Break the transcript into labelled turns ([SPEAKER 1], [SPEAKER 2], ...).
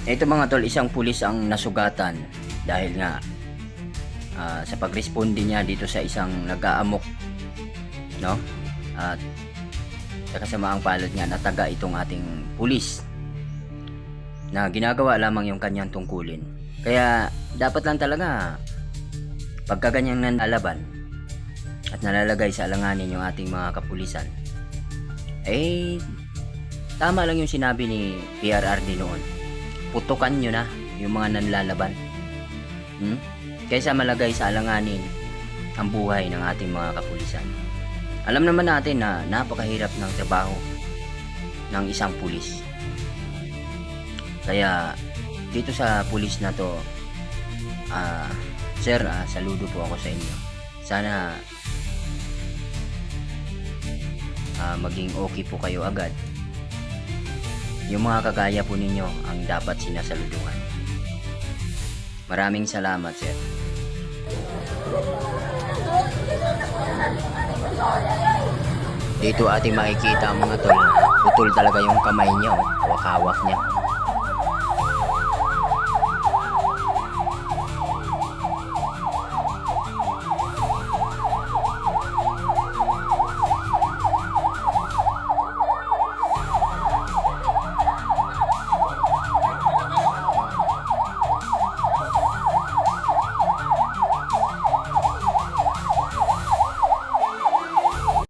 [SPEAKER 1] Ito mga tol, isang pulis ang nasugatan dahil nga sa pagresponde niya dito sa isang nag-aamok, no? At sa kasamaang palad nga nataga itong ating pulis na ginagawa lamang yung kanyang tungkulin. Kaya dapat lang talaga pagka ganyang nalalaban at nalalagay sa alanganin yung ating mga kapulisan, tama lang yung sinabi ni PRRD noon, putukan nyo na yung mga nanlalaban, kaysa malagay sa alanganin ang buhay ng ating mga kapulisan. Alam naman natin na napakahirap ng trabaho ng isang pulis. Kaya dito sa pulis na to, sir, saludo po ako sa inyo. Sana maging okay po kayo agad. Yung mga kagaya po ninyo ang dapat sinasaluduhan. Maraming salamat, sir. Dito ating makikita mga tol, putol talaga yung kamay niya, hawak-hawak niya.